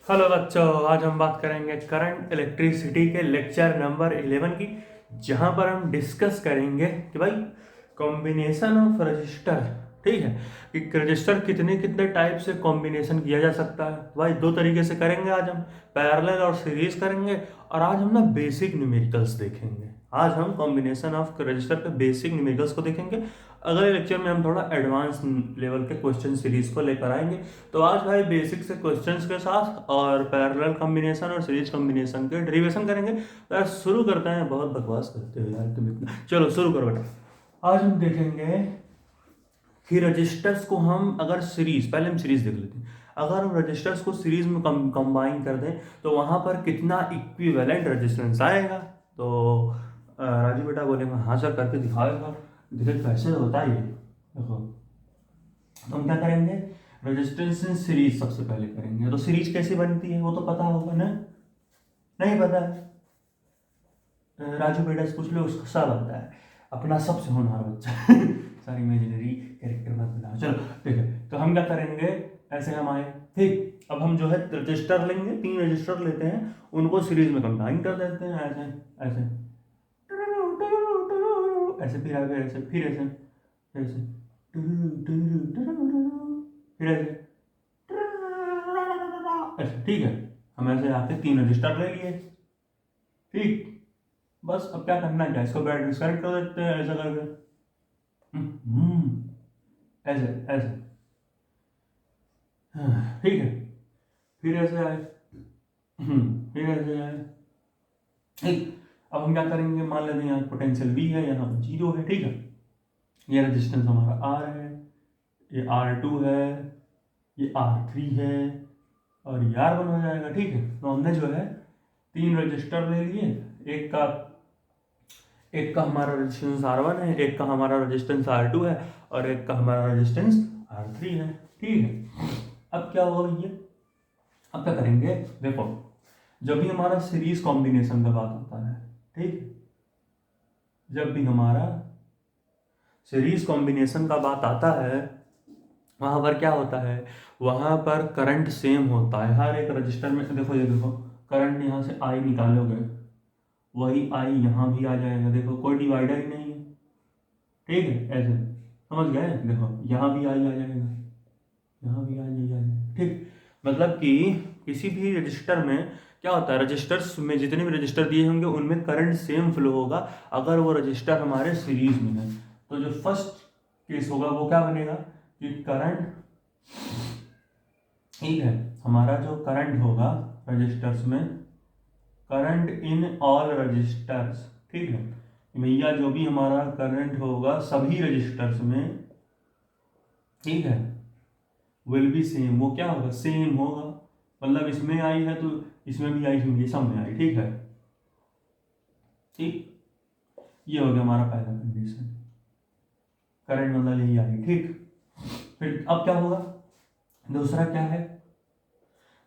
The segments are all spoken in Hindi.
हेलो बच्चों, आज हम बात करेंगे करंट इलेक्ट्रिसिटी के लेक्चर नंबर 11 की। जहां पर हम डिस्कस करेंगे कि भाई कॉम्बिनेशन ऑफ रजिस्टर, ठीक है, कि रजिस्टर कितने कितने टाइप से कॉम्बिनेशन किया जा सकता है। भाई दो तरीके से करेंगे आज हम, पैरेलल और सीरीज करेंगे। और आज हम ना बेसिक न्यूमेरिकल्स देखेंगे। आज हम कॉम्बिनेशन ऑफ रजिस्टर के बेसिक न्यूमेरिकल्स को देखेंगे। अगले लेक्चर में हम थोड़ा एडवांस लेवल के क्वेश्चन सीरीज को लेकर आएंगे। तो आज भाई बेसिक से क्वेश्चंस के साथ और पैरेलल कॉम्बिनेशन और सीरीज कॉम्बिनेशन के डेरिवेशन करेंगे। तो यार शुरू करते हैं। बहुत बकवास करते हो यार तुम इतना, चलो शुरू करो बेटा। आज हम देखेंगे कि रजिस्टर्स को हम अगर सीरीज, पहले हम सीरीज देख लेते हैं। अगर हम रजिस्टर्स को सीरीज में कंबाइन कर दें तो वहां पर कितना इक्विवेलेंट रजिस्टेंस आएगा। तो राजू बेटा बोलेगा हाँ सर, करके दिखाएगा। देखिए कैसे होता है ये, देखो। तो हम क्या करेंगे, रेजिस्टेंस इन सीरीज सबसे पहले करेंगे। तो सीरीज कैसे बनती है वो तो पता होगा ना? नहीं पता है? राजू बेटा से पूछ लो, उसको सब आता है। अपना सबसे होनहार बच्चा सारी इमेजिनरी कैरेक्टर मत बनाओ। चलो ठीक है, तो हम क्या करेंगे, ऐसे हम आए ठीक। अब हम जो है रजिस्टर लेंगे, 3 रजिस्टर लेते हैं, उनको सीरीज में कंबाइन कर देते हैं। ऐसे ऐसे ऐसे, फिर आगे ऐसे, फिर ऐसे ऐसे, फिर ऐसे ऐसे, ठीक है। हम ऐसे आके 3 रजिस्टर ले लिए, ठीक। बस अब क्या करना है, क्या इसको बैट डिस्कनेक्ट कर देते हैं ऐसा करके। ऐसे ऐसे, हाँ, ठीक है। फिर ऐसे आए, फिर ऐसे आए, ठीक। अब हम क्या करेंगे, मान लेते हैं यहाँ पोटेंशियल V है, यहाँ पर 0 है, ठीक है। ये रेजिस्टेंस हमारा R है, ये R2 है, ये R3 है, और ये R1 हो जाएगा, ठीक है। तो हमने जो है 3 रजिस्टर ले लिए। एक का हमारा रेजिस्टेंस R1 है, एक का हमारा रेजिस्टेंस R2 है, और एक का हमारा रेजिस्टेंस R3 है, ठीक है। अब क्या होगा ये, अब क्या करेंगे, देखो। जब भी हमारा सीरीज कॉम्बिनेशन का बात होता है, ठीक, जब भी हमारा सीरीज कॉम्बिनेशन का बात आता है, वहां पर क्या होता है, वहां पर करंट सेम होता है हर एक रजिस्टर में। देखो ये देखो, करंट यहाँ से I निकालोगे, वही I यहाँ भी आ जाएगा। देखो कोई डिवाइडर ही नहीं है, ठीक है। ऐसे समझ गए, देखो यहाँ भी I आ जाएगा, यहाँ भी I आ जाएगा, ठीक। मतलब कि किसी भी रजिस्टर में क्या होता है, रजिस्टर्स में जितने भी रजिस्टर दिए होंगे उनमें करंट सेम फ्लो होगा अगर वो रजिस्टर हमारे सीरीज में है। तो जो फर्स्ट केस होगा वो क्या बनेगा कि करंट, ठीक है, हमारा जो करंट होगा रजिस्टर्स में, करंट इन ऑल रजिस्टर्स, ठीक है। भैया जो भी हमारा करंट होगा सभी रजिस्टर्स में, ठीक है, विल बी सेम। वो क्या होगा, सेम होगा। मतलब इसमें आई है तो इसमें भी आई, इसमें भी, सब में आई, ठीक है, ठीक। ये हो गया हमारा पहला कंडीशन, करंट मतलब यही आई, ठीक। फिर अब क्या होगा, दूसरा क्या है,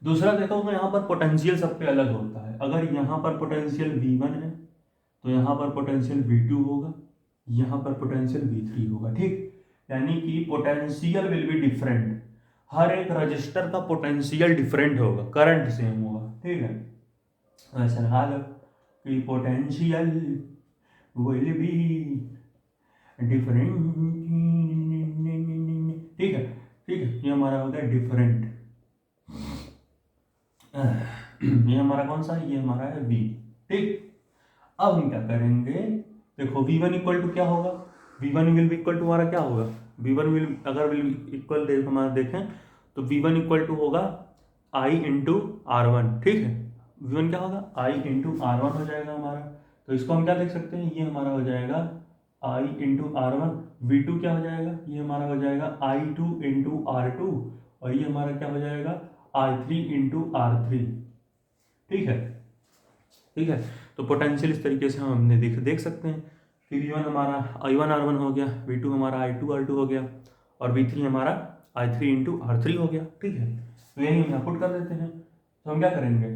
दूसरा देखो तो यहाँ पर पोटेंशियल सब पे अलग होता है। अगर यहाँ पर पोटेंशियल V1 है तो यहाँ पर पोटेंशियल V2 होगा, यहाँ पर पोटेंशियल V3 होगा, ठीक। यानी कि पोटेंशियल विल बी डिफरेंट। हर एक रजिस्टर का पोटेंशियल डिफरेंट होगा, करंट सेम होगा, ठीक है। ऐसा लगा लो कि पोटेंशियल विल बी डिफरेंट, ठीक है, ठीक है। ये हमारा हो गया डिफरेंट। ये हमारा कौन सा है, ये हमारा है V, ठीक। अब हम क्या करेंगे, देखो V1 इक्वल टू क्या होगा, V1 will be equal to हमारा क्या होगा, V1 विल, अगर विल इक्वल हमारा देखें तो V1 इक्वल टू होगा I इंटू R1, ठीक है। V1 क्या होगा, I इंटू R1 हो जाएगा हमारा। तो इसको हम क्या देख सकते हैं, ये हमारा हो जाएगा I इंटू R1। V2 क्या हो जाएगा, ये हमारा हो जाएगा I2 इंटू R2, और ये हमारा क्या हो जाएगा I3 इंटू R3, ठीक है, ठीक है। तो पोटेंशियल इस तरीके से हम हमने देख सकते हैं कि V1 हमारा I1 R1 हो गया, V2 हमारा I2 R2 हो गया, और V3 हमारा I3 इंटू R3 हो गया, ठीक है। तो यही हम यहाँ पुट कर देते हैं। तो हम क्या करेंगे,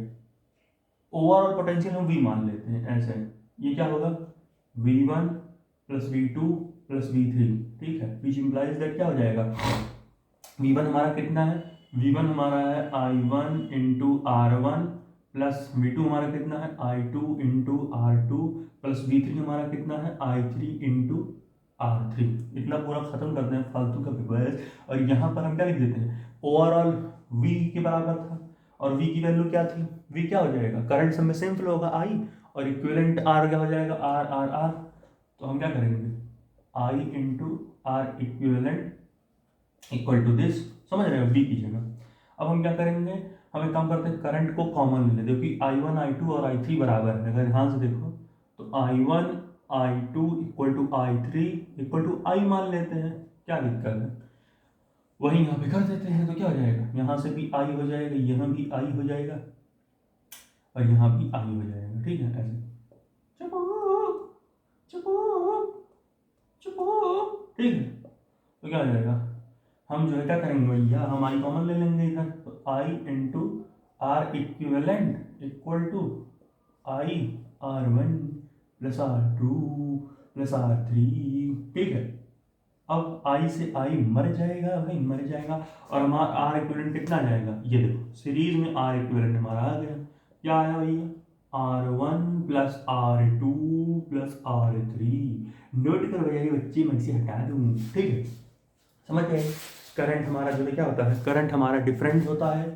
ओवरऑल पोटेंशियल हम V मान लेते हैं ऐसे। ये क्या होगा, V1 plus V2 plus V3, ठीक है। विच इम्प्लाइज दैट क्या हो जाएगा, V1 हमारा कितना है, V1 हमारा है I1 into R1 plus V2 हमारा कितना है I2 into R2 plus V3 हमारा कितना है I3 इंटू R3। इतना पूरा खत्म करते हैं फालतू का पेपर। और यहाँ पर हम क्या लिख देते हैं, ओवरऑल V के बराबर था और V की वैल्यू क्या थी, V क्या हो जाएगा, करंट सब में सेम फ्लो होगा I, और इक्विवेलेंट R क्या हो जाएगा R। तो हम क्या करेंगे, I into R equivalent equal to this, समझ रहे हो, V की जगह। अब हम क्या करेंगे, हम एक काम करते हैं, करंट को कॉमन ले लेते, क्योंकि I1 I2 और I3 बराबर है। अगर ध्यान से देखो तो I1 I2 equal to I3 equal to I मान लेते हैं, क्या दिक्कत है, वही यहाँ पे कर देते हैं। तो क्या हो जाएगा, यहाँ से भी I हो जाएगा, यहाँ भी I हो जाएगा और यहाँ भी I हो जाएगा। ठीक है, ऐसे ठीक है। तो क्या हो जाएगा, हम जो है क्या करेंगे भैया, हम I कॉमन ले लेंगे इधर, तो I into R equivalent equal to I R1 plus R2 plus R3। ठीक है, अब I से I मर जाएगा भाई, मर जाएगा, और हमारा R इक्विवेलेंट कितना आ जाएगा, ये देखो सीरीज में R इक्विवेलेंट हमारा आ गया, क्या आया भैया R1 plus R2 plus R3। Note करो भैया, ये बच्चे मन से हटा दूँ। ठीक है, समझ गए। करंट हमारा जो है क्या होता है, करंट हमारा डिफरेंट होता है,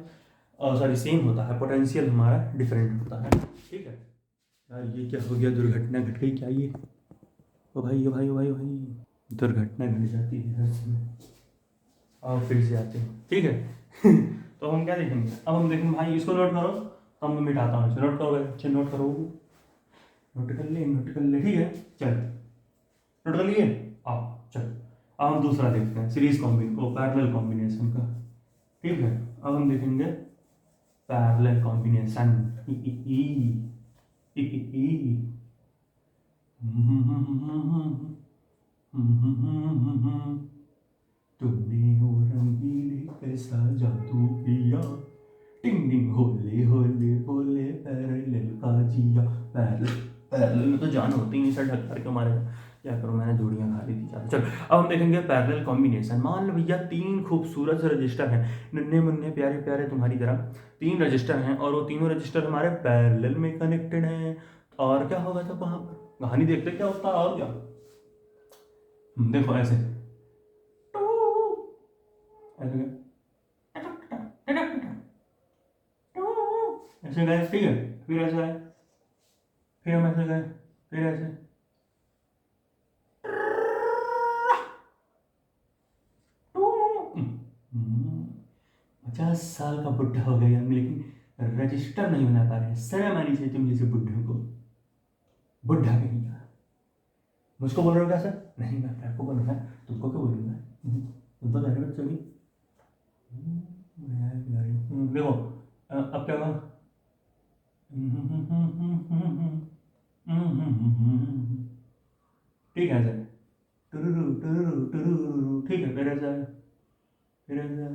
सॉरी सेम होता है, पोटेंशियल हमारा डिफरेंट होता है। ठीक है यार, ये क्या हो गया, दुर्घटना घट गई क्या ये, ओ भाई ओ भाई ओ भाई ओ भाई, दुर्घटना घट जाती है हर समय। और फिर से आते हैं, ठीक है। तो हम क्या देखेंगे, अब हम देखेंगे भाई, इसको नोट करो, तो मैं मिटाता हूँ, नोट करो अच्छे, नोट करो, नोट कर ले, नोट कर ले। ठीक है, चल नोट कर लिए, आओ चल। अब हम दूसरा देखते हैं, सीरीज पैरेलल कॉम्बिनेशन का। ठीक है, अब हम देखेंगे पैरेलल कॉम्बिनेशन। तुमने वो रंगीले कैसा जादू किया, टिंग टिंग होले होले बोले पैरेलल का जिया। पैरेलल में तो जान होती है, सर ढक करके मारे, क्या करूँ, मैंने जोड़ियाँ खा ली थी ज़्यादा। चलो अब हम देखेंगे पैरेलल कॉम्बिनेशन। मान लो भैया तीन खूबसूरत से रजिस्टर हैं, नन्हे मुन्ने प्यारे प्यारे तुम्हारी तरह, तीन रजिस्टर हैं और वो तीनों रजिस्टर हमारे पैरेलल में कनेक्टेड हैं। और क्या होगा, तो वहाँ पर कहानी देखते क्या होता है, और क्या देखो ऐसे ऐसे ऐसे गए, ठीक है, फिर ऐसे आए, फिर हम ऐसे गए, फिर ऐसे, 50 साल का बुढ़ा हो गया हम, लेकिन रजिस्टर नहीं बना पा रहे। शर्म आनी चाहिए तुम जैसे बुढ़ों को, बुढ़ा कहीं का। मुझको बोल रहे हो क्या सर, नहीं मैं आपको बोलूँगा, तुमको क्यों बोलूँगा, तुम तो जाने बच्चों की। देखो अब क्या होगा, ठीक है सर, टुरुरु टुरुरु टुरुरु, ठीक है, फिर ऐसा, फिर ऐसा,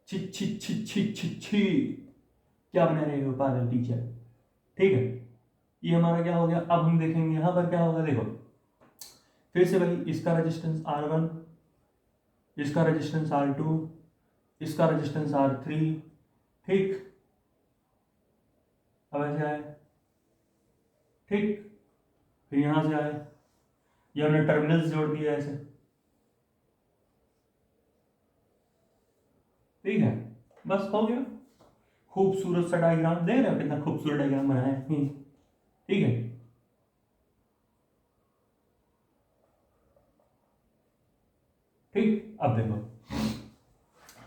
छी छी छी छी छी छी, क्या बना रहे हो पागल टीचर। ठीक है, ये हमारा क्या हो गया। अब हम देखेंगे यहाँ पर क्या होगा, देखो फिर से भाई, इसका रेजिस्टेंस R1, इसका रेजिस्टेंस R2, इसका रेजिस्टेंस R3। ठीक, अब ऐसे आए, ठीक, फिर यहाँ से आए, ये हमने टर्मिनल्स जोड़ दिए ऐसे। ठीक है, बस हो गया, खूबसूरत सा डायग्राम, देख रहे हो कितना खूबसूरत डायग्राम बनाया है। ठीक है, ठीक, अब देखो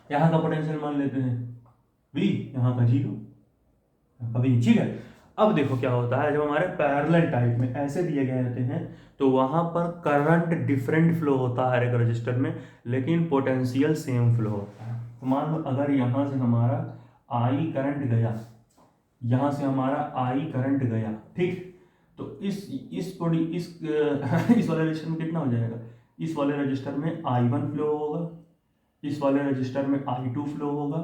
यहाँ का पोटेंशियल मान लेते हैं V, यहाँ का 0, कभी, ठीक है। अब देखो क्या होता है, जब हमारे पैरेलल टाइप में ऐसे दिए गए होते हैं तो वहां पर करंट डिफरेंट फ्लो होता है हर एक रजिस्टर में, लेकिन पोटेंशियल सेम फ्लो होता है। तो मान लो अगर यहाँ से हमारा I करंट गया, यहाँ से हमारा I करंट गया, ठीक, तो इस इस वाले रजिस्टर में कितना हो जाएगा, इस वाले रजिस्टर में I1 फ्लो होगा, इस वाले रजिस्टर में I2 फ्लो होगा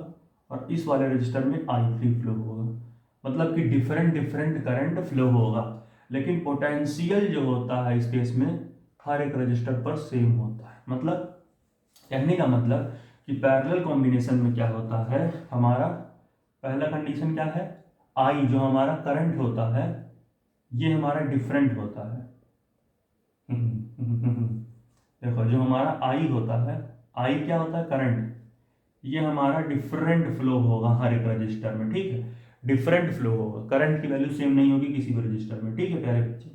और इस वाले रजिस्टर में I3 फ्लो होगा। मतलब कि डिफरेंट डिफरेंट करंट फ्लो होगा, लेकिन पोटेंशियल जो होता है इस केस में हर एक रजिस्टर पर सेम होता है। मतलब कहने का मतलब कि पैरेलल कॉम्बिनेशन में क्या होता है, हमारा पहला कंडीशन क्या है, आई जो हमारा करंट होता है ये हमारा डिफरेंट होता है। देखो जो हमारा आई होता है, आई क्या होता है, करंट, ये हमारा डिफरेंट फ्लो होगा हर एक रजिस्टर में, ठीक है, डिफरेंट फ्लो होगा, करंट की वैल्यू सेम नहीं होगी किसी भी रजिस्टर में, ठीक है प्यारे बच्चे।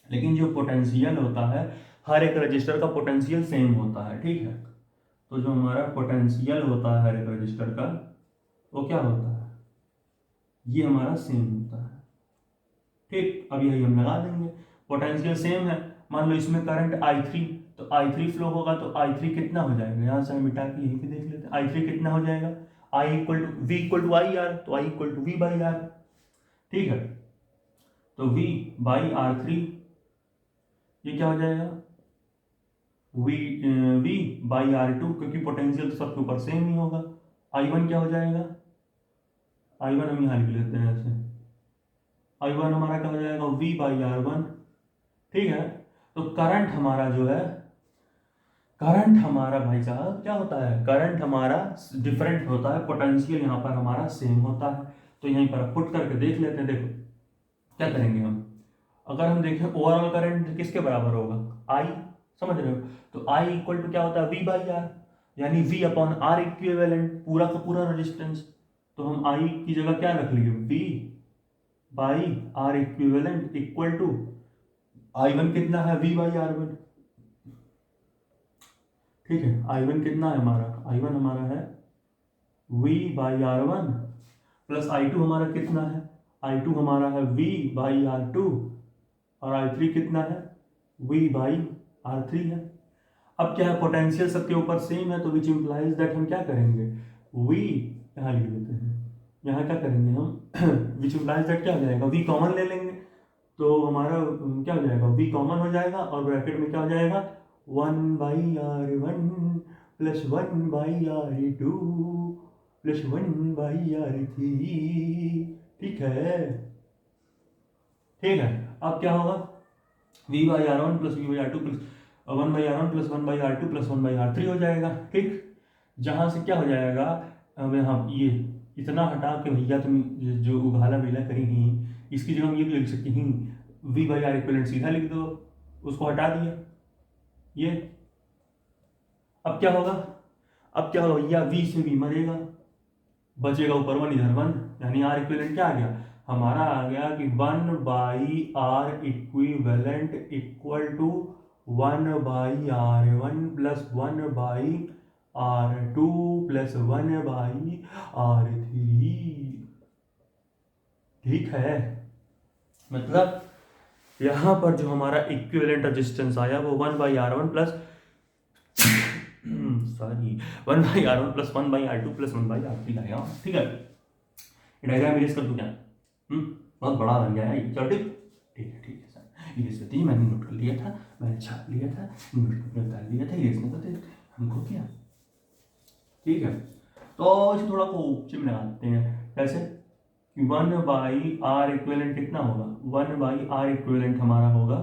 लेकिन जो पोटेंशियल होता है हर एक रजिस्टर का पोटेंशियल सेम होता है, ठीक है। तो जो हमारा पोटेंशियल होता है हर एक रजिस्टर का वो क्या होता है, ये हमारा सेम होता है, ठीक। अब यही हम लगा देंगे, पोटेंशियल सेम है, मान लो इसमें करंट I3, तो I3 फ्लो होगा तो I3 कितना हो जाएगा, यहाँ से हम मिटा के यहीं पे देख लेते हैं, I3 कितना हो जाएगा, I equal to V equal to I R, तो I equal to V by R, ठीक है। तो V बाई R3 ये क्या हो जाएगा, V बाई R2, क्योंकि पोटेंशियल तो सबके ऊपर सेम ही होगा। I1 क्या हो जाएगा, I1 हम यहाँ लिख लेते हैं ऐसे, I1 हमारा क्या हो जाएगा, V बाई R1, ठीक है। तो करंट हमारा जो है, करंट हमारा भाई साहब क्या होता है, करंट हमारा डिफरेंट होता है, पोटेंशियल यहाँ पर हमारा सेम होता है। तो यहीं पर पुट करके देख लेते हैं, देखो क्या करेंगे हम, अगर हम देखें ओवरऑल करंट किसके बराबर होगा, आई, समझ रहे हो, तो आई इक्वल टू क्या होता है, वी बाई आर, यानी वी अपॉन आर इक्विवेलेंट, पूरा का पूरा रेजिस्टेंस। तो हम आई की जगह क्या रख लिए, V by R equivalent equal to I1 कितना है, V बाई R1, ठीक है। I1 कितना है हमारा, I1 हमारा है V by R1 plus I2 हमारा कितना है, I2 हमारा है V बाई R2 और I3 कितना है, V बाई R3 है। अब क्या है, पोटेंशियल सबके ऊपर सेम है, तो विच इम्प्लाइज दैट हम क्या करेंगे, V यहाँ लिख देते हैं, यहाँ क्या करेंगे हम विच इम्प्लाइज दैट क्या हो जाएगा, V कॉमन ले लेंगे, तो हमारा क्या हो जाएगा, V कॉमन हो जाएगा और ब्रैकेट में क्या हो जाएगा, 1/R1 plus 1/R2 plus 1/R3, ठीक है, ठीक है। अब क्या होगा, V/R1 plus V/R2 plus 1/R1 plus 1/R2 plus 1/R3 हो जाएगा, ठीक। जहाँ से क्या हो जाएगा, अब यहाँ ये इतना हटा के भैया तुम जो उघाला बेला करी ही, इसकी जगह हम ये भी लिख सकते हैं, V बाई आर इक्वलेंट सीधा लिख दो, उसको हटा दिया ये। अब क्या होगा, अब क्या होगा भैया, V से V मरेगा, बचेगा ऊपर 1 इधर 1, यानी आर इक्विवेलेंट क्या आ गया हमारा, आ गया कि 1/R equivalent equal to 1/R1 plus 1/R2 plus 1/R3, ठीक है। मतलब यहां पर जो हमारा इक्विवेलेंट रेजिस्टेंस आया वो 1/R1 plus sorry 1/R1 plus 1/R2 plus 1/R3 आया, ठीक है। डायग्राम इरेज कर दूं क्या, बहुत बड़ा बन गया है, चलो ठीक है सर, इरेज कर दीजिए, मैंने नोट कर लिया था, मैंने छाप लिया था, नोट में डाल लिया था, इरेज नहीं करते हमको क्या, ठीक है। तो इसे थोड़ा ऊंचे में लगाते हैं, कैसे, 1/R इक्विवेलेंट कितना होगा, 1/R इक्विवेलेंट हमारा होगा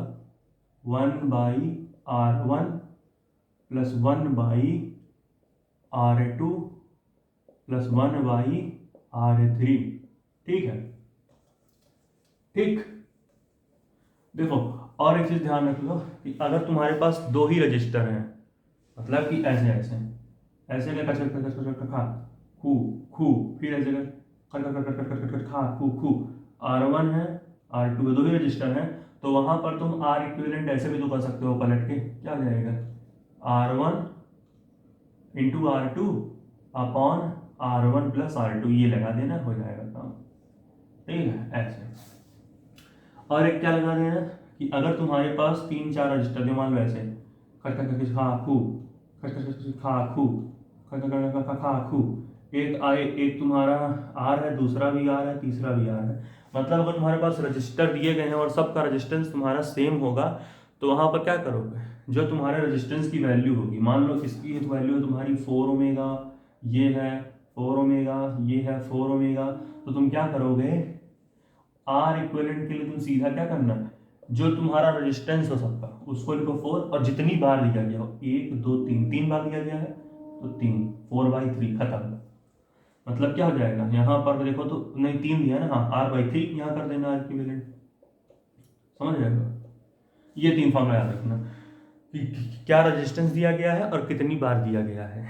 1/R1 plus 1/R2 plus 1/R3, ठीक है, ठीक। देखो और एक चीज ध्यान रख लो कि अगर तुम्हारे पास दो ही रजिस्टर हैं, मतलब कि ऐसे ऐसे ऐसे कर कर खा खू खू, फिर ऐसे कर खा खू खू, R1 है R2 है, दो ही रजिस्टर हैं, तो वहां पर तुम R इक्विवेलेंट ऐसे भी तो कर सकते हो, पलट के क्या हो जाएगा, R1 into R2 upon R1 plus R2, ये लगा देना, हो जाएगा काम, ठीक है ऐसे। और एक क्या लगा देना कि अगर तुम्हारे पास 3-4 रजिस्टर थे, मान लो ऐसे खट खट खट खा खू खट खट खट खा खू खट खट खट खा खू, एक आए, एक तुम्हारा R है, दूसरा भी R है, तीसरा भी R है, मतलब अगर तुम्हारे पास रजिस्टर दिए गए हैं और सबका रेजिस्टेंस तुम्हारा सेम होगा, तो वहां पर क्या करोगे, जो तुम्हारे रेजिस्टेंस की वैल्यू होगी, मान लो इसकी वैल्यू है तुम्हारी 4 ओमेगा, ये है 4 ओमेगा, ये है 4 ओमेगा, तो तुम क्या करोगे, R इक्विवेलेंट के लिए तुम सीधा क्या करना, जो तुम्हारा रेजिस्टेंस हो सबका उसको लिखो 4, और जितनी बार दिया गया हो 1 2 3, 3 बार दिया गया है तो 3, 4/3 खत्म। मतलब क्या हो जाएगा, यहाँ पर देखो तो नहीं 3 दिया है ना, हाँ R/3 यहाँ कर देना इक्विवेलेंट, समझ जाएगा। ये 3 फॉर्मूला याद रखना कि क्या रेजिस्टेंस दिया गया है और कितनी बार दिया गया है।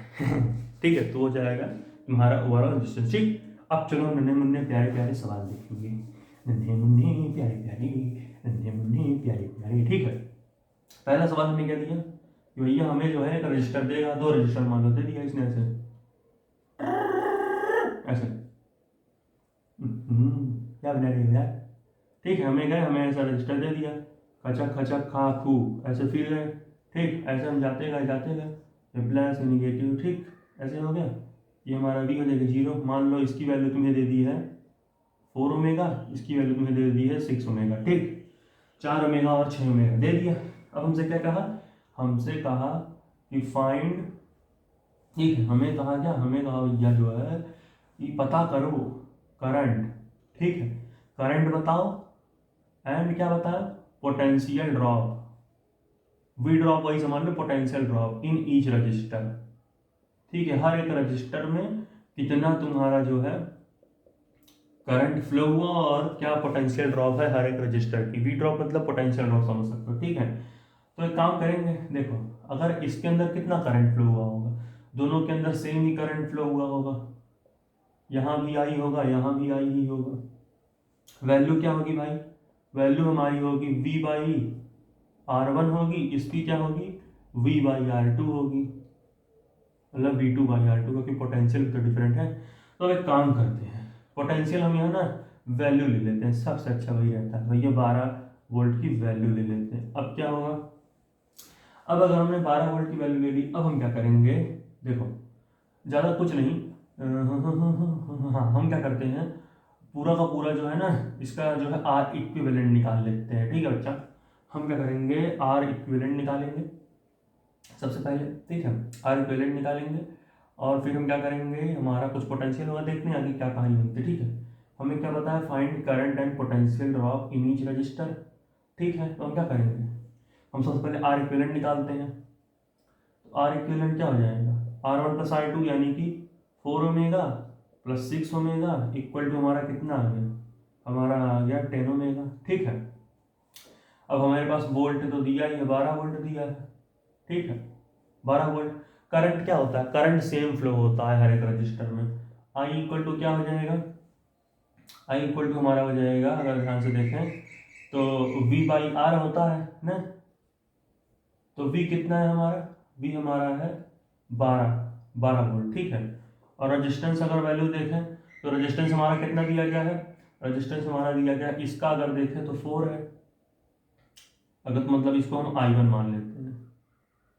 ठीक है, तो हो जाएगा तुम्हारा ओवरऑल रेजिस्टेंस। ठीक, अब चलो नन्हे मुन्ने प्यारे प्यारे सवाल देखेंगे, नन्हे मुन्ने प्यारे प्यारे, नन्हे मुन्ने प्यारे प्यारे। ठीक है, पहला सवाल हमें क्या दिया कि भैया हमें जो है एक रजिस्टर देगा, 2 रजिस्टर मान लो दे दिया इसने ऐसे ऐसे। क्या बना रही हो यार। ठीक है, हमें गए, हमें ऐसा रजिस्टर दे दिया, खचक खचक खा खू ऐसे फिर गए। ठीक, ऐसे हम जाते गए प्लस निगेटिव। ठीक, ऐसे हो गया, ये हमारा वी हो जाएगा 0। मान लो इसकी वैल्यू तुम्हें दे दी है 4 ओमेगा, इसकी वैल्यू तुम्हें दे दी है 6 ओमेगा। ठीक, 4 ओमेगा और 6 ओमेगा दे दिया। अब हमसे क्या कहा, हमसे कहा कि फाइंड, ठीक है, हमें कहा क्या, हमें कहा भैया जो है कि पता करो करंट। ठीक है, करंट बताओ एंड क्या बताया, पोटेंशियल ड्रॉप। वी ड्रॉप वही समझ लो, potential drop in each register. ठीक है, हर एक रजिस्टर में कितना तुम्हारा जो है करंट फ्लो हुआ और क्या पोटेंशियल ड्रॉप है हर एक रजिस्टर की। वी ड्रॉप मतलब पोटेंशियल ड्रॉप समझ सकते हो। ठीक है, तो एक काम करेंगे, देखो अगर इसके अंदर कितना करंट फ्लो हुआ होगा, दोनों के अंदर सेम ही करंट फ्लो हुआ होगा, यहाँ भी आई होगा यहाँ भी आई ही होगा। वैल्यू क्या होगी भाई, वैल्यू हमारी होगी V/R1 होगी, इसकी क्या होगी V/R2 होगी, मतलब V2/R2, क्योंकि पोटेंशियल तो डिफरेंट है। तो एक काम करते हैं, पोटेंशियल हम यहाँ ना वैल्यू ले लेते हैं, सबसे अच्छा वही रहता है भैया, 12 वोल्ट की वैल्यू ले लेते हैं। अब क्या होगा, अब अगर हमने 12 वोल्ट की वैल्यू ले ली, अब हम क्या करेंगे, देखो ज़्यादा कुछ नहीं, हाँ हम क्या करते हैं, पूरा का पूरा जो है ना इसका जो है आर इक्विवेलेंट निकाल लेते हैं। ठीक है बच्चा, हम क्या करेंगे आर इक्विवेलेंट निकालेंगे सबसे पहले। ठीक है, आर इक्विवेलेंट निकालेंगे और फिर हम क्या करेंगे, हमारा कुछ पोटेंशियल होगा, देखते हैं आगे क्या कहानी बनती है। ठीक है, हमें क्या पता है, find current and potential drop in each register. ठीक है, तो हम क्या करेंगे, हम सबसे पहले आर इक्विवेलेंट निकालते हैं। तो आर इक्विवेलेंट क्या हो जाएगा, R1 + R2 यानी कि 4 omega plus 6 omega equal to हमारा कितना आ गया, हमारा आ गया 10 ओमेगा। ठीक है, अब हमारे पास वोल्ट तो दिया ही है, 12 वोल्ट दिया है। ठीक है, 12 वोल्ट। करंट क्या होता है, करंट सेम फ्लो होता है हर एक रजिस्टर में। आई इक्वल टू क्या हो जाएगा, आई इक्वल टू हमारा हो जाएगा, अगर ध्यान से देखें तो V/R होता है ना, तो V कितना है हमारा, V हमारा है 12 वोल्ट। ठीक है, और रेजिस्टेंस अगर वैल्यू देखें तो रेजिस्टेंस हमारा कितना दिया गया है, रेजिस्टेंस हमारा दिया गया है, इसका अगर देखें तो 4 है। अगर मतलब इसको हम I1 मान लेते हैं,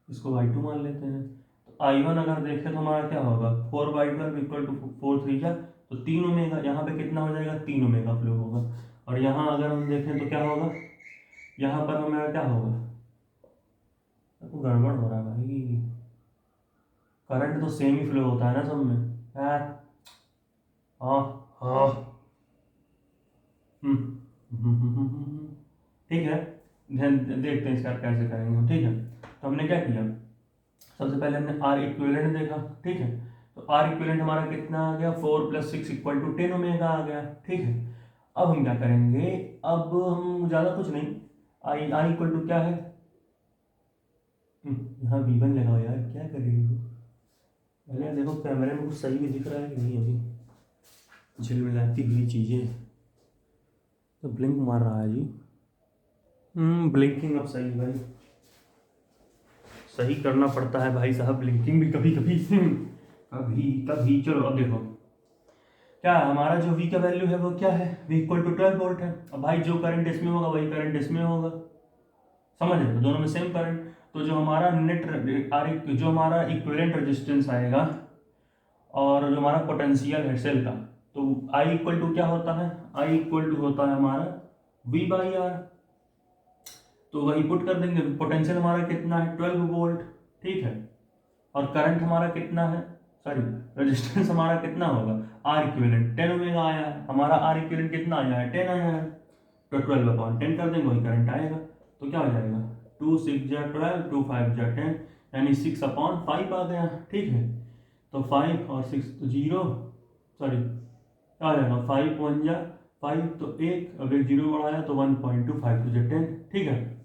इसको I2 मान लेते हैं, तो I1 अगर देखें तो हमारा क्या होगा, 4/12 इक्वल टू 4 3 जा तो 3 ओमेगा, यहाँ पे कितना हो जाएगा 3 ओमेगा फ्लो होगा। और यहाँ अगर हम देखें तो क्या होगा, यहाँ पर हमारा क्या होगा, तो गड़बड़ हो रहा है भाई, करंट तो सेम ही फ्लो होता है ना सब में यार। हाँ हाँ, ठीक है, ध्यान देखते हैं इसका कैसे करेंगे हम। ठीक है, तो हमने क्या किया, सबसे पहले हमने आर इक्विवेलेंट देखा। ठीक है, तो आर इक्विवेलेंट हमारा कितना आ गया, 4 + 6 इक्वल टू 10 ओमेगा आ गया। ठीक है, अब हम क्या करेंगे, अब हम ज़्यादा कुछ नहीं, आई आई इक्वल टू क्या है, यहाँ V1 लगाओ यार, क्या कर रही हो, पहले देखो कैमरे में कुछ सही भी दिख रहा है कि नहीं, अभी झिलमिलाती हुई चीज़ें, तो ब्लिंक मार रहा है जी। ब्लिंकिंग अब सही भाई, सही करना पड़ता है भाई साहब, ब्लिंकिंग भी कभी कभी कभी कभी। चलो अब देखो क्या हमारा जो V का वैल्यू है वो क्या है, V इक्वल टू 12 वोल्ट है। अब भाई जो करंट इसमें होगा वही करंट इसमें होगा, समझ रहे हो, दोनों में सेम करंट। तो जो हमारा नेट जो हमारा इक्विवेलेंट रेजिस्टेंस आएगा और जो हमारा पोटेंशियल है सेल का, तो I इक्वल टू क्या होता है, I इक्वल टू होता है हमारा V/R। तो वही पुट कर देंगे, पोटेंशियल हमारा कितना है 12 वोल्ट। ठीक है, और करंट हमारा कितना है, सॉरी रेजिस्टेंस हमारा कितना होगा, आर इक्विवेलेंट 10 ओमेगा आया है, हमारा आर इक्विवेलेंट कितना आया है 10 आया है, तो 12/10 कर देंगे वही करंट आएगा। तो क्या हो जाएगा 2 6 जा 12, 2 5 जा 10, यानी 6/5 आ गया। ठीक है, तो 5 और 6 तो 0, सॉरी आ जाएगा 5 1 जा 5, तो 1, अब एक 0 बढ़ाया तो 1.25 to 10। ठीक है,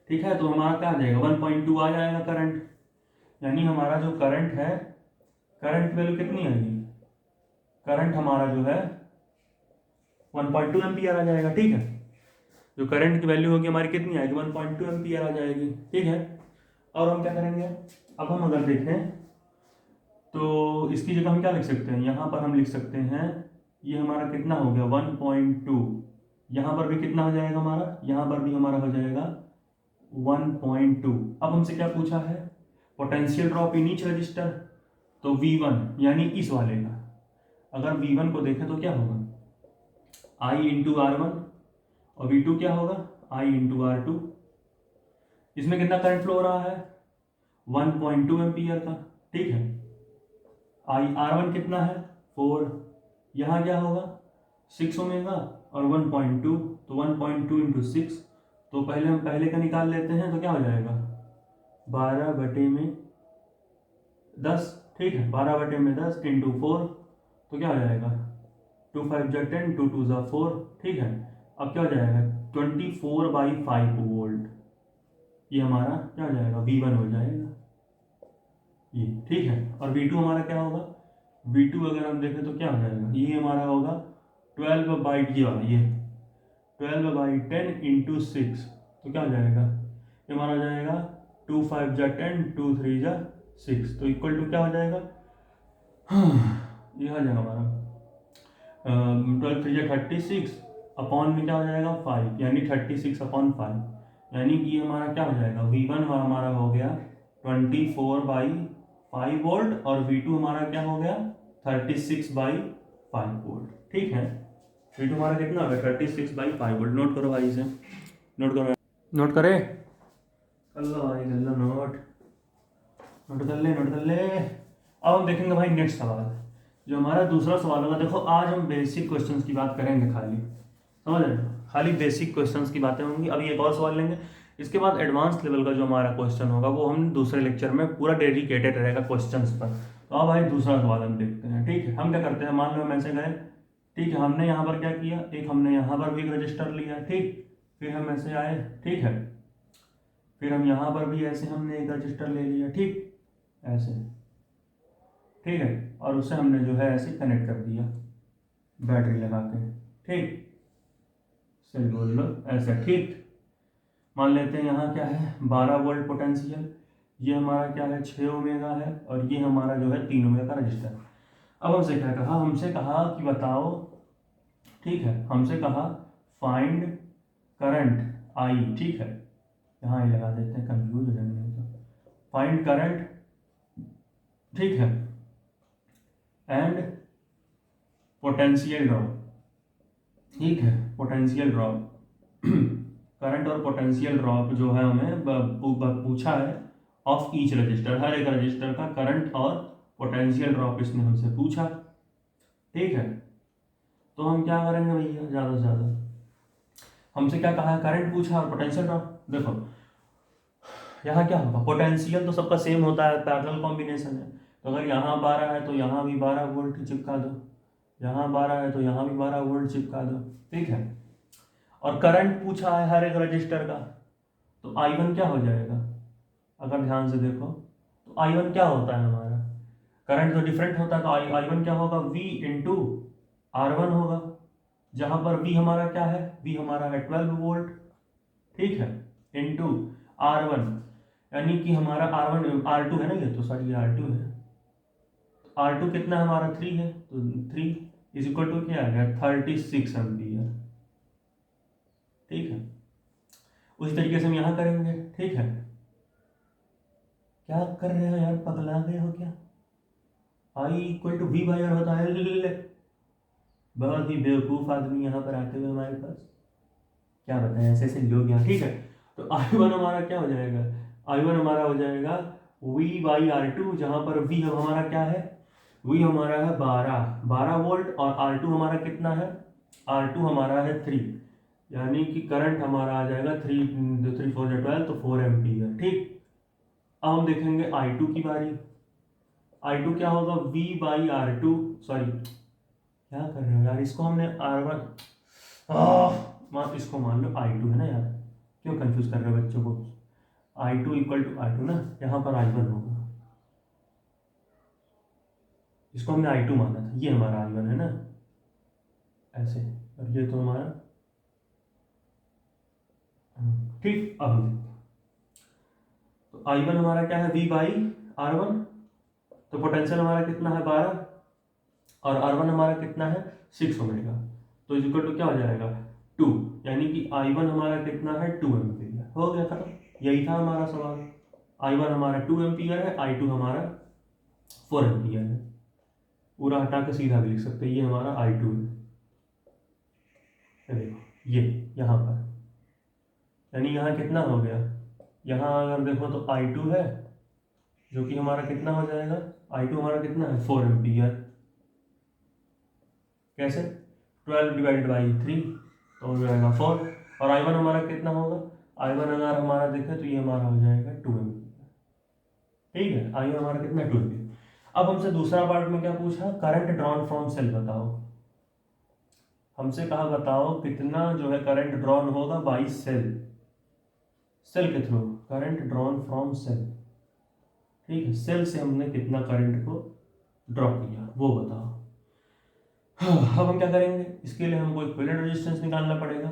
ठीक है, तो हमारा क्या आ जाएगा 1.2 आ जाएगा करंट, यानी हमारा जो करंट है, करंट वैल्यू कितनी आएगी, करंट हमारा जो है 1.2 एम्पियर आ जाएगा। ठीक है, जो करंट की वैल्यू होगी हमारी कितनी आएगी 1.2 एम्पियर आ जाएगी। ठीक है, और हम क्या करेंगे, अब हम अगर देखें तो इसकी जगह हम क्या लिख सकते हैं, यहाँ पर हम लिख सकते हैं ये हमारा कितना हो गया 1.2, यहाँ पर भी कितना हो जाएगा हमारा, यहाँ पर भी हमारा हो जाएगा 1.2। अब हमसे क्या पूछा है, potential drop in each register, तो V1 यानी इस वाले का, अगर V1 को देखें तो क्या होगा I इंटू R1, और V2 क्या होगा I इंटू R2। इसमें कितना करंट फ्लो हो रहा है 1.2 एम्पियर का। ठीक है, R1 कितना है 4, यहाँ क्या होगा 6 ओमेगा और 1.2, तो 1.2 इंटू 6, तो पहले हम पहले का निकाल लेते हैं, तो क्या हो जाएगा 12/10। ठीक है, 12/10 इंटू 4, तो क्या हो जाएगा 2 5 जा 10, 2 2 जा 4। ठीक है, अब क्या हो जाएगा 24/5 वोल्ट, ये हमारा क्या हो जाएगा V1 हो जाएगा ये। ठीक है, और V2 हमारा क्या होगा, V2 अगर हम देखें तो क्या हो जाएगा, ये हमारा होगा 12/10 इंटू 6, तो क्या हो जाएगा, ये हमारा हो जाएगा 2 5 जा 10, 2 3 जा 6, तो इक्वल टू क्या हो जाएगा, ये आ जाएगा हमारा 12 3 जा 36, अपॉन में क्या हो जाएगा 5, यानी 36/5, यानी कि हमारा क्या हो जाएगा V1 हमारा हो गया 24/5 वोल्ट, और V2 हमारा क्या हो गया 36/5 वोल्ट। ठीक है, V2 हमारा कितना हो गया 36/5 वोल्ट। नोट करो भाई इसे, नोट करो, नोट करे, कर लो भाई, कर लो नोट, नोट कर ले, नोट कर ले। अब हम देखेंगे भाई नेक्स्ट सवाल, जो हमारा दूसरा सवाल होगा। देखो आज हम बेसिक क्वेश्चंस की बात करेंगे, खाली समझ रहे हो, खाली बेसिक क्वेश्चंस की बातें होंगी। अभी एक और सवाल लेंगे, इसके बाद एडवांस लेवल का जो हमारा क्वेश्चन होगा वो हम दूसरे लेक्चर में पूरा डेडिकेटेड रहेगा क्वेश्चंस पर। तो अब भाई दूसरा सवाल हम देखते हैं। ठीक है, हम क्या करते हैं, मान लो हम ऐसे गए, ठीक है, हमने यहाँ पर क्या किया, एक हमने यहाँ पर भी एक रजिस्टर लिया, ठीक, फिर हम ऐसे आए, ठीक है, फिर हम यहाँ पर भी ऐसे हमने एक रजिस्टर ले लिया, ठीक, ऐसे, ठीक है, और उससे हमने जो है ऐसे कनेक्ट कर दिया बैटरी लगा के, ठीक, सही बोल लो ऐसा। ठीक, मान लेते हैं यहाँ क्या है 12 वोल्ट पोटेंशियल, ये हमारा क्या है 6 ओमेगा है, और ये हमारा जो है 3 ओमेगा का रजिस्टर। अब हमसे क्या कहा, हमसे कहा कि बताओ, ठीक है, हमसे कहा फाइंड करंट आई, ठीक है, यहाँ ही लगा देते हैं कंफ्यूज हो जाएंगे, तो फाइंड करंट, ठीक है, एंड पोटेंशियल ड्रॉप, ठीक है, पोटेंशियल ड्रॉप करंट और पोटेंशियल ड्रॉप जो है हमें पूछा है ऑफ ईच रजिस्टर, हर एक रजिस्टर का करंट और पोटेंशियल ड्रॉप इसने हमसे पूछा। ठीक है, तो हम क्या करेंगे भैया, ज़्यादा से ज़्यादा हमसे क्या कहा है, करंट पूछा और पोटेंशियल ड्रॉप। देखो यहाँ क्या होगा, पोटेंशियल तो सबका सेम होता है, पैरेलल कॉम्बिनेशन है, तो अगर यहाँ 12 है तो यहाँ भी 12 वोल्ट चिपका दो, यहाँ 12 है तो यहाँ भी 12 वोल्ट चिपका दो। ठीक है, और करंट पूछा है हर एक रजिस्टर का, तो I1 क्या हो जाएगा, अगर ध्यान से देखो तो I1 क्या होता है हमारा, करंट तो डिफरेंट होता है, तो I1 क्या होगा V इंटू R1 होगा, जहां पर V हमारा क्या है, V हमारा है 12 वोल्ट, ठीक है, इंटू R1, यानी कि हमारा R2 है ना, ये तो सॉरी R2 है, R2 कितना हमारा 3 है, तो 3 इज इक्वल टू क्या आ गया 36 एम्पियर। ठीक है, उसी तरीके से हम यहाँ करेंगे। ठीक है, क्या कर रहे हो यार, पगला गए हो क्या, I equal to V by R होता है, ले बहुत ही बेवकूफ़ आदमी यहाँ पर आते हुए हमारे पास, क्या बताएं ऐसे ऐसे लोग यहाँ। ठीक है, तो I1 हमारा क्या हो जाएगा, I1 हमारा हो जाएगा V बाई R2, जहाँ पर V हमारा क्या है, V हमारा है 12 वोल्ट, और R2 हमारा कितना है, R2 हमारा है 3, यानी कि करंट हमारा आ जाएगा 3 3 4 12 तो 4 एम्पियर। ठीक, अब हम देखेंगे I2 की बारी। I2 क्या होगा, V/R2, सॉरी क्या कर रहे हो यार, इसको हमने R1 इसको मान लो I2 है ना यार, क्यों कंफ्यूज कर रहे हो बच्चों को। I2 इक्वल टू R2 ना, यहाँ पर I1 होगा, इसको हमने I2 माना था, ये हमारा I1 है ना ऐसे, और ये तो हमारा ठीक। अब तो I1 हमारा क्या है, V/R1, तो पोटेंशियल हमारा कितना है 12, और R1 हमारा कितना है 6 ओमेगा, तो इक्वल टू क्या हो जाएगा 2, यानी कि I1 हमारा कितना है 2 एम्पियर। हो गया खत्म, यही था हमारा सवाल। I1 हमारा 2 एम्पियर है, I2 हमारा 4 एम्पियर है। पूरा हटा के सीधा भी लिख सकते हैं, ये हमारा I2 है, ये देखो ये यहाँ पर, यानी यहाँ कितना हो गया, यहाँ अगर देखो तो I2 है, जो कि हमारा कितना हो जाएगा, I2 हमारा कितना है 4 एम्पियर। कैसे, 12 डिवाइडेड बाई 3 तो हो जाएगा 4, और I1 हमारा कितना होगा, I1 अगर हमारा देखें तो ये हमारा हो जाएगा 2 एम्पियर। ठीक है, I1 हमारा कितना 2 एम्पियर। अब हमसे दूसरा पार्ट में क्या पूछा, करंट ड्रॉन फ्रॉम सेल बताओ। हमसे कहा बताओ कितना जो है करंट ड्रॉन होगा बाई सेल, सेल के through current drawn from cell. ठीक है, सेल से हमने कितना करंट को ड्रॉ किया वो बताओ। अब हम क्या करेंगे, इसके लिए हमको इक्विवेलेंट रेजिस्टेंस निकालना पड़ेगा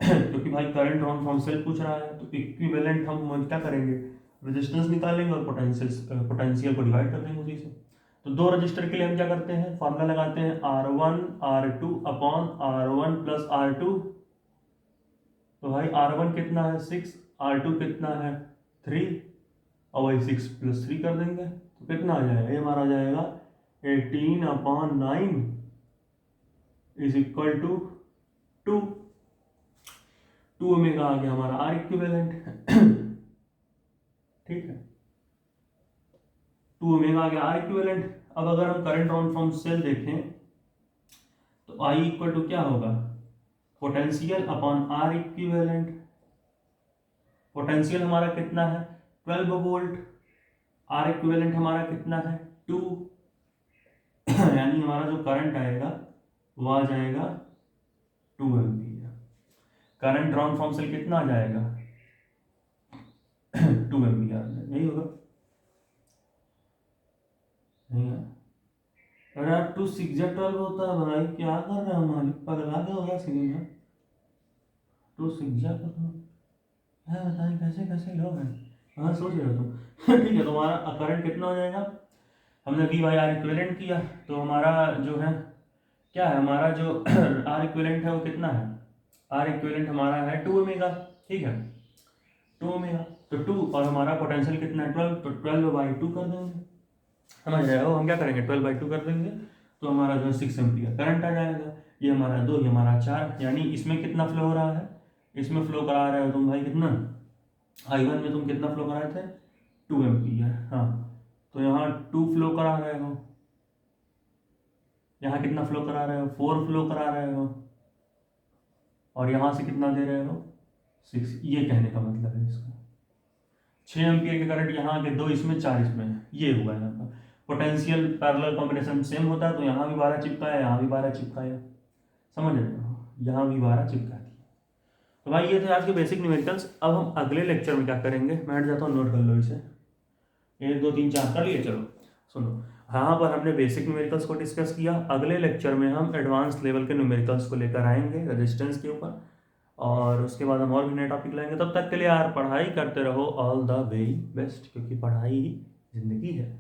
क्योंकि भाई करंट ड्रॉन फ्रॉम सेल पूछ रहा है, तो इक्विवेलेंट हम क्या करेंगे, रेजिस्टेंस निकालेंगे और पोटेंशियल को डिवाइड कर देंगे उसी से। तो दो रजिस्टर के लिए हम क्या करते हैं, फॉर्मूला लगाते हैं R1 R2 upon R1 plus R2। तो भाई R1 कितना है 6, R2 कितना है 3, और वही 6 + 3 कर देंगे तो कितना आ जाएगा, ये हमारा आ जाएगा 18/9 इज इक्वल टू 2 ओमेगा आ गया हमारा आर इक्विवेलेंट। ठीक है, 2 ओमेगा आ गया आर इक्विवेलेंट। अब अगर हम करंट ड्रॉन फ्रॉम सेल देखें तो I इक्वल टू क्या होगा, potential upon R equivalent. Potential हमारा कितना है 12 वोल्ट, आर इक्विवेलेंट हमारा कितना है 2 यानी हमारा जो करंट आएगा वो आ जाएगा 2 ampere. Current drawn from cell कितना आ जाएगा 2 एम्पियर, नहीं होगा, नहीं है। अरे यार 2 6 12 होता है भाई, क्या कर रहे हो मालिक, पगला के होगा सीधे में, 2 6 है, बताएं कैसे कैसे लोग हैं, हाँ सोच रहे हो तुम ठीक है, तो हमारा करंट कितना हो जाएगा, हमने V/R इक्विवेलेंट किया, तो हमारा जो है क्या है, हमारा जो R इक्विवेलेंट है वो कितना है, R इक्विवेलेंट हमारा है 2 ओमेगा। ठीक है, 2 ओमेगा, तो 2, और हमारा पोटेंशियल कितना है 12, तो 12/2 कर देंगे, समझ रहे हो। हम क्या करेंगे 12/2 कर देंगे तो हमारा जो है 6 एम्पियर करंट आ जाएगा। ये हमारा 2, ये हमारा 4, यानी इसमें कितना फ्लो हो रहा है, इसमें फ्लो करा रहे हो तुम भाई कितना, I1 में तुम कितना फ्लो करा रहे थे 2 एम्पियर। हाँ, तो यहाँ 2 फ्लो करा रहे हो, यहाँ कितना फ्लो करा रहे हो 4 फ्लो करा रहे हो, और यहाँ से कितना दे रहे हो 6। ये कहने का मतलब है इसका, 6 एम्पियर के करंट यहाँ के 2 इसमें 4 इसमें, ये हुआ यहाँ पर। पोटेंशियल पैरेलल कॉम्बिनेशन सेम होता है, तो यहाँ भी 12 चिपकाया, यहाँ भी 12 चिपकाया, समझ रहे हो, यहाँ भी 12 चिपका दिया। तो भाई ये थे आज के बेसिक न्यूमेरिकल्स। अब हम अगले लेक्चर में क्या करेंगे, मैं हट जाता हूँ, नोट कर लो इसे, 1 2 3 4 कर लिए, चलो सुनो। यहाँ पर हमने बेसिक न्यूमेरिकल्स को डिस्कस किया, अगले लेक्चर में हम एडवांस लेवल के न्यूमेरिकल्स को लेकर आएंगे रेजिस्टेंस के ऊपर, और उसके बाद हम और भी नए टॉपिक लाएंगे। तब तक के लिए यार पढ़ाई करते रहो, ऑल द वेरी बेस्ट, क्योंकि पढ़ाई ही जिंदगी है